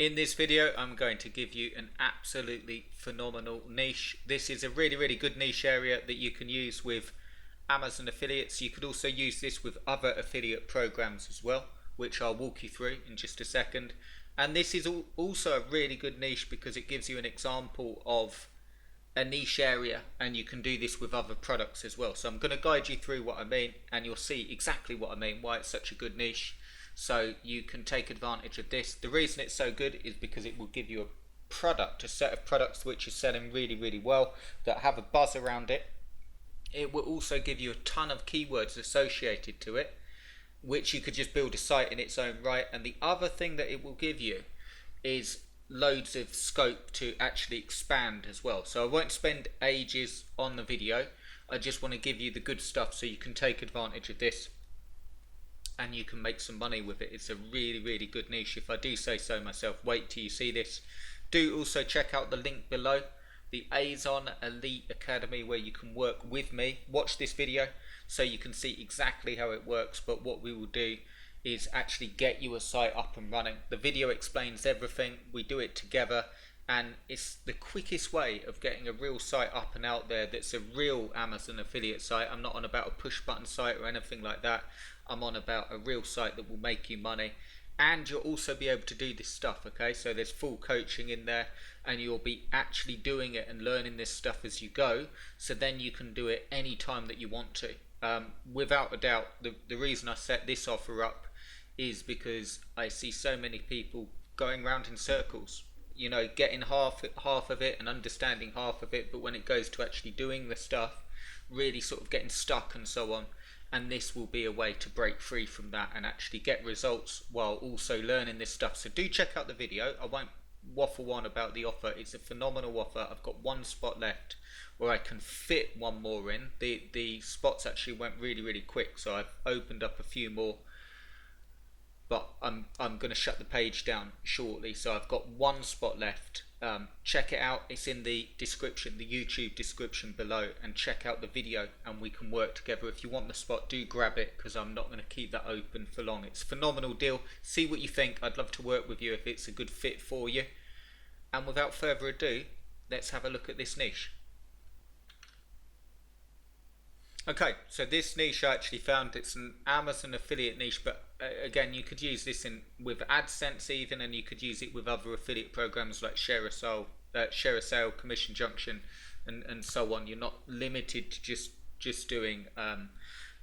In this video, I'm going to give you an absolutely phenomenal niche. This is a really good niche area that you can use with Amazon affiliates. You could also use this with other affiliate programs as well, which I'll walk you through in just a second. And this is also a really good niche because it gives you an example of a niche area, and you can do this with other products as well. So I'm going to guide you through what I mean, and you'll see exactly what I mean, why it's such a good niche, so you can take advantage of this. The reason it's so good is because it will give you a set of products which is selling really well, that have a buzz around it. It will also give you a ton of keywords associated to it, which you could just build a site in its own right. And the other thing that it will give you is loads of scope to actually expand as well. So I won't spend ages on the video. I just want to give you the good stuff so you can take advantage of this and you can make some money with it. It's a really good niche, if I do say so myself. Wait till you see this. Do also check out the link below, the Azon Elite Academy, where you can work with me. Watch this video so you can see exactly how it works, but what we will do is actually get you a site up and running. The video explains everything, we do it together, and it's the quickest way of getting a real site up and out there that's a real Amazon affiliate site. I'm not on about a push button site or anything like that. I'm on about a real site that will make you money, and you'll also be able to do this stuff, okay? So there's full coaching in there, and you'll be actually doing it and learning this stuff as you go, so then you can do it any time that you want to. Without a doubt, the reason I set this offer up is because I see so many people going round in circles, you know, getting half of it and understanding half of it, but when it goes to actually doing the stuff, really sort of getting stuck and so on. And this will be a way to break free from that and actually get results while also learning this stuff. So do check out the video. I won't waffle on about the offer. It's a phenomenal offer. I've got one spot left where I can fit one more in. The spots actually went really quick, so I've opened up a few more, but I'm going to shut the page down shortly. So I've got one spot left. Check it out. It's in the description, the YouTube description below, and check out the video and we can work together. If you want the spot, do grab it, because I'm not going to keep that open for long. It's a phenomenal deal. See what you think. I'd love to work with you if it's a good fit for you. And without further ado, let's have a look at this niche. Okay, so this niche I actually found, it's an Amazon affiliate niche, but again, you could use this with AdSense even, and you could use it with other affiliate programs like Share a Sale, Commission Junction, and so on. You're not limited to just doing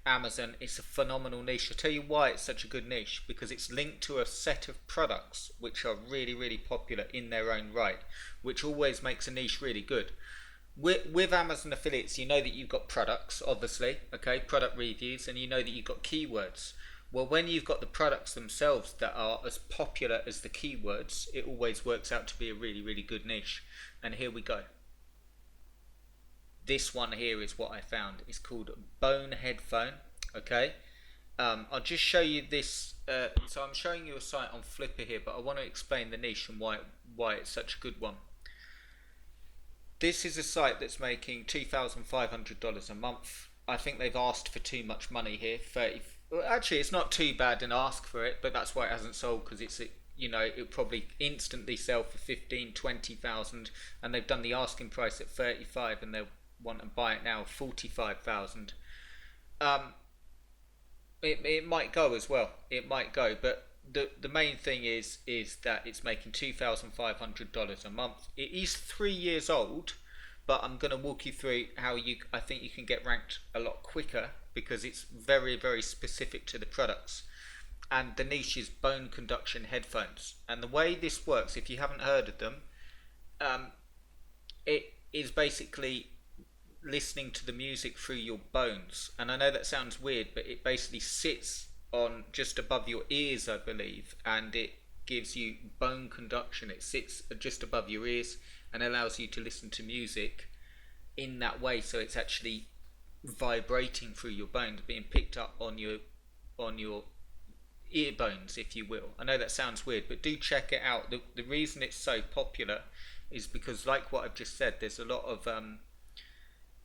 Amazon. It's a phenomenal niche. I'll tell you why it's such a good niche, because it's linked to a set of products which are really popular in their own right, which always makes a niche really good. With Amazon affiliates, you know that you've got products, obviously, okay, product reviews, and you know that you've got keywords. Well, when you've got the products themselves that are as popular as the keywords, it always works out to be a really good niche. And here we go. This one here is what I found. It's called Bone Headphone, okay. I'll just show you this. So I'm showing you a site on Flipper here, but I want to explain the niche and why it's such a good one. This is a site that's making $2,500 a month. I think they've asked for too much money here. Well, actually, it's not too bad an ask for it, but that's why it hasn't sold, because it's, you know, it'll probably instantly sell for 15, 20,000, and they've done the asking price at 35, and they want to buy it now 45,000. It might go as well. It might go, but the main thing is that it's making $2,500 a month. It is 3 years old, but I'm going to walk you through how I think you can get ranked a lot quicker, because it's very specific to the products. And the niche is bone conduction headphones. And the way this works, if you haven't heard of them, it is basically listening to the music through your bones. And I know that sounds weird, but it basically sits on just above your ears, I believe, and it gives you bone conduction. It sits just above your ears and allows you to listen to music in that way, so it's actually vibrating through your bones, being picked up on your ear bones, if you will. I know that sounds weird, but do check it out. The reason it's so popular is because, like what I've just said, there's a lot of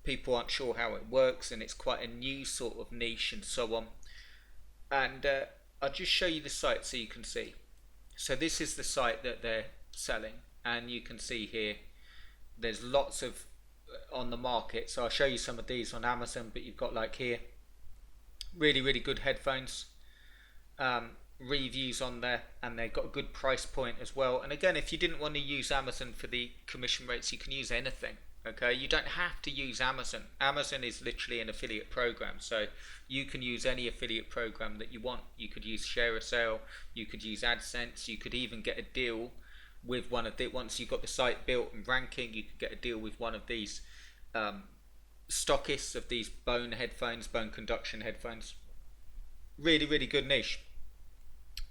people aren't sure how it works, and it's quite a new sort of niche and so on. And I'll just show you the site so you can see. So this is the site that they're selling, and you can see here there's lots of on the market. So I'll show you some of these on Amazon, but you've got like here really good headphones, reviews on there, and they've got a good price point as well. And again, if you didn't want to use Amazon for the commission rates, you can use anything. Okay, you don't have to use Amazon. Amazon is literally an affiliate program, so you can use any affiliate program that you want. You could use Share a Sale, you could use AdSense, you could even get a deal with one of the, once you've got the site built and ranking, you could get a deal with one of these stockists of these Bone headphones, Bone Conduction headphones. Really good niche.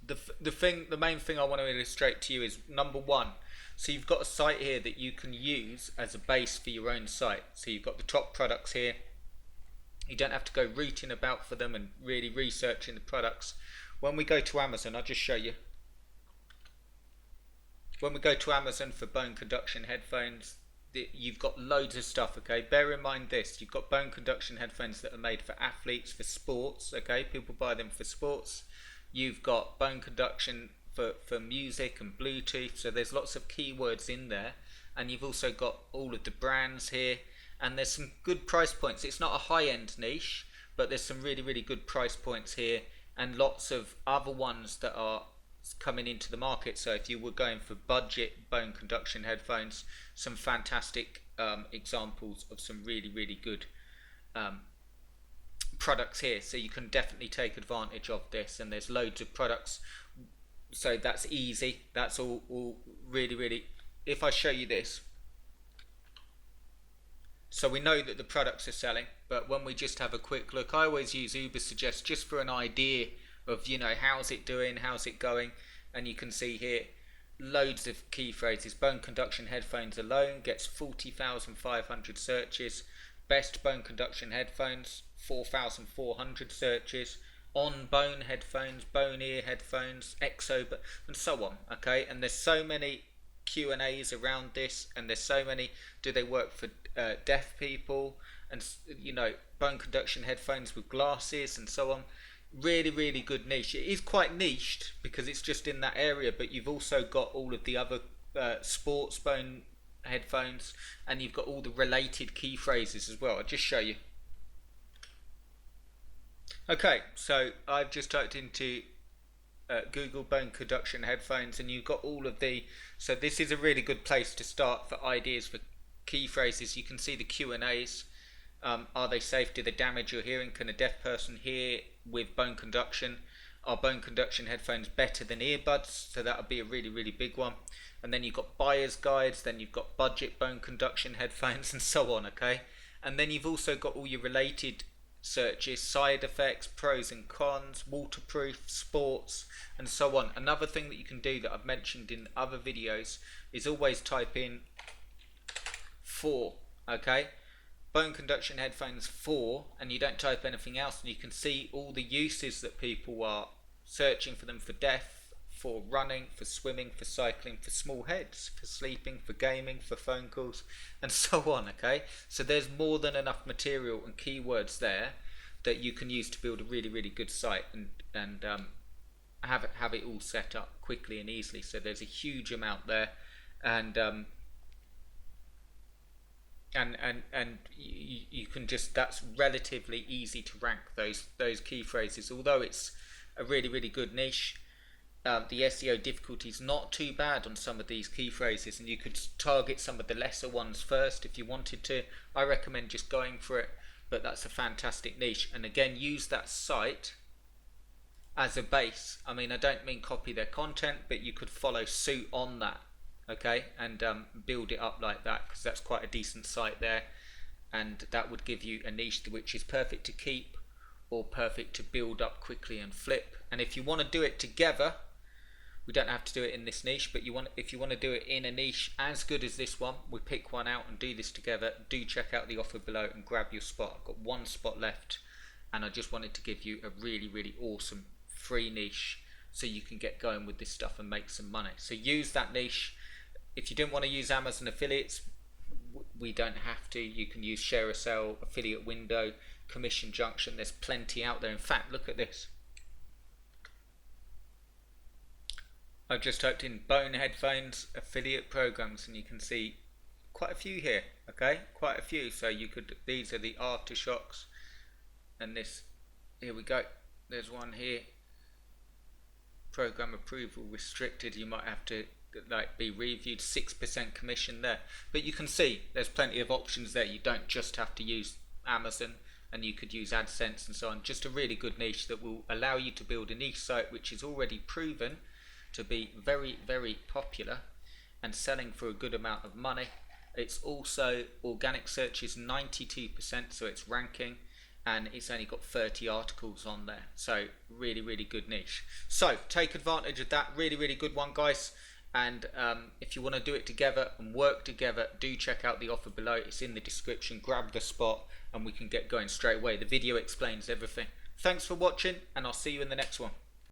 The main thing I want to illustrate to you is number one. So you've got a site here that you can use as a base for your own site. So you've got the top products here. You don't have to go rooting about for them and really researching the products. When we go to Amazon, I'll just show you. When we go to Amazon for Bone Conduction headphones, you've got loads of stuff. Okay, bear in mind this: you've got Bone Conduction headphones that are made for athletes, for sports. Okay, people buy them for sports. You've got Bone Conduction for music and Bluetooth, so there's lots of keywords in there, and you've also got all of the brands here, and there's some good price points. It's not a high-end niche, but there's some really good price points here, and lots of other ones that are coming into the market. So if you were going for budget Bone Conduction headphones, some fantastic examples of some really good products here, so you can definitely take advantage of this, and there's loads of products. So that's easy. That's all really. If I show you this, so we know that the products are selling, but when we just have a quick look, I always use Ubersuggest just for an idea of, you know, how's it doing, how's it going, and you can see here loads of key phrases. Bone Conduction headphones alone gets 40,500 searches. Best Bone Conduction headphones, 4,400 searches. On bone headphones, bone ear headphones, exo, and so on. Okay, and there's so many Q&As around this, and there's so many. Do they work for deaf people? And you know, Bone Conduction headphones with glasses and so on. Really good niche. It is quite niched because it's just in that area, but you've also got all of the other sports bone headphones, and you've got all the related key phrases as well. I'll just show you. Okay, so I've just typed into Google Bone Conduction headphones, and you've got all of the, so this is a really good place to start for ideas for key phrases. You can see the Q&As. Are they safe? Do they damage your hearing? Can a deaf person hear with Bone Conduction? Are Bone Conduction headphones better than earbuds? So that would be a really big one. And then you've got buyer's guides, then you've got budget Bone Conduction headphones, and so on. Okay, and then you've also got all your related searches, side effects, pros and cons, waterproof, sports, and so on. Another thing that you can do that I've mentioned in other videos is always type in 4, okay, Bone Conduction headphones 4, and you don't type anything else, and you can see all the uses that people are searching for them: for deaf, for running, for swimming, for cycling, for small heads, for sleeping, for gaming, for phone calls, and so on. Okay, so there's more than enough material and keywords there that you can use to build a really good site and have it all set up quickly and easily. So there's a huge amount there, and you can just, that's relatively easy to rank those key phrases, although it's a really good niche. The SEO difficulty is not too bad on some of these key phrases, and you could target some of the lesser ones first if you wanted to. I recommend just going for it, but that's a fantastic niche. And again, use that site as a base. I mean, I don't mean copy their content, but you could follow suit on that, okay, and build it up like that, because that's quite a decent site there, and that would give you a niche which is perfect to keep or perfect to build up quickly and flip. And if you want to do it together, we don't have to do it in this niche, but if you want to do it in a niche as good as this one, we pick one out and do this together. Do check out the offer below and grab your spot. I've got one spot left, and I just wanted to give you a really awesome free niche so you can get going with this stuff and make some money. So use that niche. If you didn't want to use Amazon affiliates, we don't have to. You can use Share a Sale, Affiliate Window, Commission Junction. There's plenty out there. In fact, look at this. I've just typed in Bone headphones affiliate programs, and you can see quite a few here. Okay, quite a few. So you could, these are the aftershocks, and this, here we go. There's one here. Program approval restricted. You might have to like be reviewed. 6% commission there, but you can see there's plenty of options there. You don't just have to use Amazon, and you could use AdSense and so on. Just a really good niche that will allow you to build a niche site which is already proven to be very, very popular and selling for a good amount of money. It's also, organic search is 92%, so it's ranking, and it's only got 30 articles on there. So really, really good niche. So take advantage of that. Really, really good one, guys. And if you want to do it together and work together, do check out the offer below. It's in the description. Grab the spot and we can get going straight away. The video explains everything. Thanks for watching, and I'll see you in the next one.